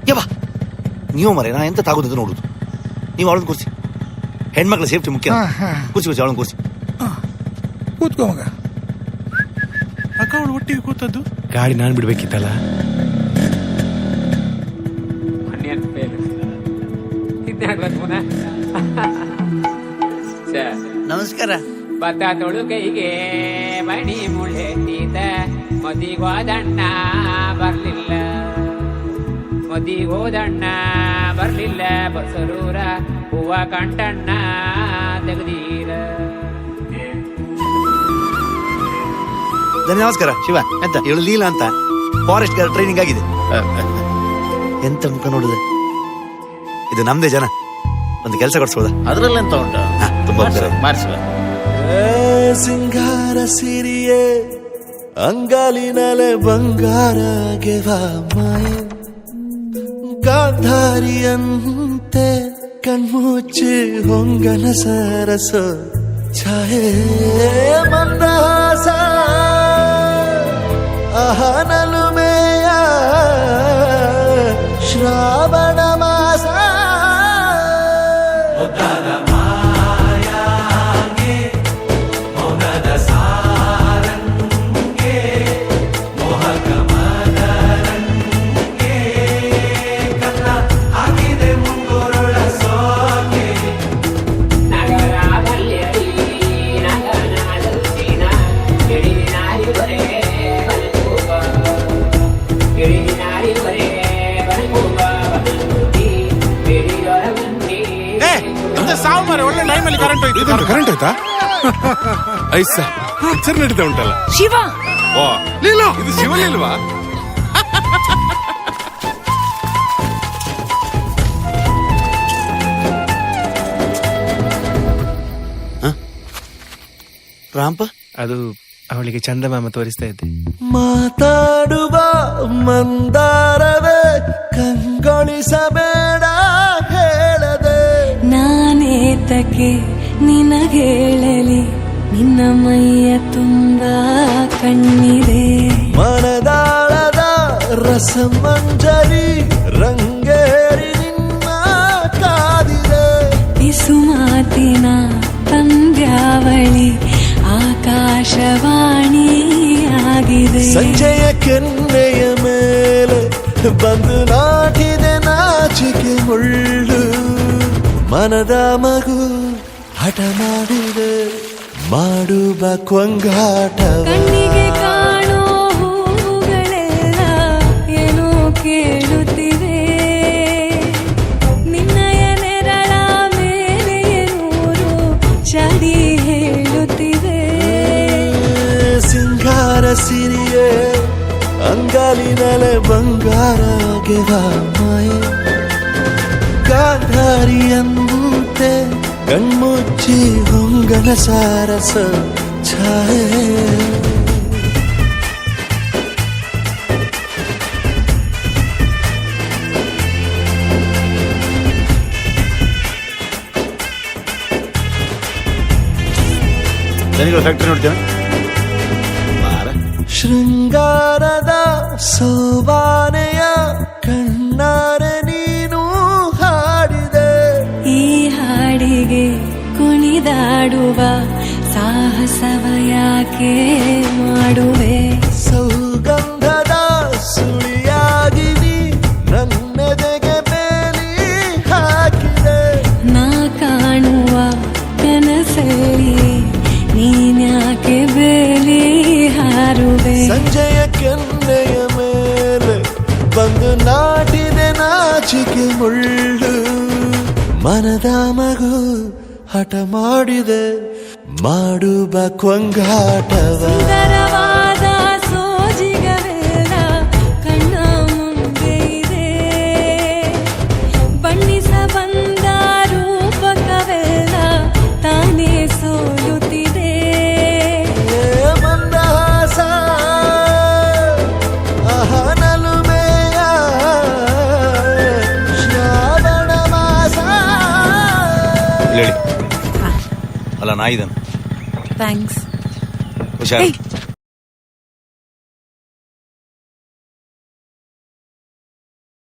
ಯವ್ವ ನೀವು ಮರೆ ನಾ ಎಂತ ತಾಗೋದು ನೋಡುದು. ನೀವು ಅವಳನ್ನು ಕೂರಿಸಿ, ಹೆಣ್ಮಕ್ಳ ಸೇಫ್ಟಿ ಮುಖ್ಯ. ಕೂರ್ಸಿ ಅವಳನ್ನು ಕೂರಿಸಿ. ಕೂತ್ಕೋ ಮಗ. ಅಕ್ಕ ಅವಳು ಒಟ್ಟಿಗೆ ಕೂತದ್ದು ಗಾಡಿ ನಾನು ಬಿಡ್ಬೇಕಿತ್ತಲ್ಲ. ನಮಸ್ಕಾರ. ಬತ್ತ ತೊಳುಕೈಗೆ ಮಣಿ ಮುಳ್ಳೆತ್ತಿದ ಮದಿಗೋದಣ್ಣ ಬರ್ಲಿಲ್ಲ, ಮದಿಗೋದಣ್ಣ ಬರ್ಲಿಲ್ಲ, ಬಸರೂರ ಹೂವ ಕಂಟಣ್ಣ ತೆಗ್ದೀರ. ನಮಸ್ಕಾರ ಶಿವ. ಎಂತ ಇವಳು ಲೀಲಾ ಅಂತ ಫಾರೆಸ್ಟ್ ಗಾರ್ಡ್ ಟ್ರೈನಿಂಗ್ ಆಗಿದೆ. ಎಂತ ಮುಖ ನೋಡಿದೆ. ಇದು ನಮ್ದೇ ಜನ. ಒಂದು ಕೆಲಸ ಕೊಡ್ಸ್ಬೋದ? ಅದ್ರಲ್ಲೆಂತ ಉಂಟು? ತುಂಬಾ ಮಾಡಿಸುವ. ಸಿಂಗಾರ ಸಿರಿಯೇ ಅಂಗಾಲಿನಲೆ ಬಂಗಾರಗೆ ಮಾಯೆ, ಗಾಂಧಾರಿಯಂತೆ ಕಣ್ಮುಚ್ಚಿ ಹೊಂಗನ ಸರಸ ಛಾಯೆ, ಮಂದಹಾಸ ಅಹನಲುಮೆಯ ಶ್ರಾವಣ ಮಾಸ, ಒಳ್ಳೆ ಟೈಮಲ್ಲಿ ಕರೆಂಟ್ ಹೋಯ್ತು. ಕರೆಂಟ್ ಹೋಯ್ತಾ? ಐಸ ಪಿಕ್ಚರ್ ನಡೀತಾ ಉಂಟಲ್ಲ. ಶಿವ. ಓ ಲೀಲಾ, ಇದು ಶಿವಲಿಲ್ವಾ? ರಾಂಪ ಅದು ಅವಳಿಗೆ ಚಂದಮಾಮ ತೋರಿಸ್ತಾ ಇದ್ದೆ. ಮಾತಾಡುವ ಮಂದಾರವೇ ಕಂಗೊಳಿಸಬೇಡ ಹೇಳದೆ, ನಾನೇತಕ್ಕೆ ನಿನಗೇಳಲಿ, ನಿನ್ನ ಮೈಯ ತುಂಬ ಕಣ್ಣಿದೆ. ಮನದಾಳದ ರಸಮಂಜರಿ ರಂಗೇರಿ ನಿನ್ನ ಕಾದಿದೆ, ಬಿಸು ಮಾತಿನ ಪಂದ್ಯಾವಳಿ ಆಕಾಶವಾಣಿಯಾಗಿದೆ. ಸಂಜೆಯ ಕೆನ್ನೆಯ ಮೇಲೆ ಬಂದು ನಾಟಿದೆ ನಾಚಿಕೆ ಮುಳ್ಳು, ಮನದ ಮಗು ಹಠ ಮಾಡಿದೆ ಮಾಡುವ ಕೊಂಗಾಟವ. ಕಣ್ಣಿಗೆ ಕಾಣೋ ಹೂಗಳೆಲ್ಲ ಏನೋ ಕೇಳುತ್ತಿವೆ, ನಿನ್ನಯ ನೆರಳ ಮೇಲೆ ನೂರು ಚಡಿ ಹೇಳುತ್ತಿವೆ. ಸಿಂಗಾರ ಸಿರಿಯೇ ಅಂಗಾಲಿನಲೆ ಬಂಗಾರಗೆ ಮಾಯೆ, ಗಾಂಧಾರಿಯಂತೆ ಕಣ್ಮುಚ್ಚಿ ಹೊಂಗನ ಸಾರಸ ಛಾಯೆ. ಫ್ಯಾಕ್ಟ್ರಿ ನೋಡ್ತೇವೆ. ಶೃಂಗಾರದ ಸೋಬಾನೆಯ ಕಣ್ಣಾರೆ ನೀನು ಹಾಡಿದೆ, ಈ ಹಾಡಿಗೆ ಕುಣಿದಾಡುವ ಸಾಹಸವ ಯಾಕೆ ಮಾಡುವೆ. ಸೌಗಂಧದ ಸುಳಿಯಾಗಿ ನೀ ನನ್ನೆದೆಗೆ ಬೇಲಿ ಹಾಕಿದೆ, ನಾ ಕಾಣುವ ಕನಸಲ್ಲಿ ನೀನ್ಯಾಕೆ ಬೇಲಿ ಹಾರುವೆ. ಸಂಜೆಯ ಕೆನ್ನೆಯ ಮೇಲೆ ಬಂದು ನಾಟಿದೆ ನಾಚಿಕೆ ಮುಳ್ಳು, ಮನದ ಮಗು ಹಠ ಮಾಡಿದೆ ಮಾಡುವ ಕೊಂಗಾಟವ. ಸುಂದರವಾದ ಸೋಜಿಗವೆಲ್ಲ ಕಣ್ಣ ಮುಂದೆ ಇದೆ, ಬಣ್ಣಿಸ ಬಂದ ರೂಪಕವೆಲ್ಲ ತಾನೇ ಸೋಲುತ್ತಿದೆ. ಮಂದಹಾಸ ಅಹನಲುಮೆಯ ಶ್ರಾವಣ ಮಾಸ. ಹೇಳಿ ಅಲ್ಲ, ನಾ ಇದನ್ನು ಥ್ಯಾಂಕ್ಸ್. ಹುಷಾರ್.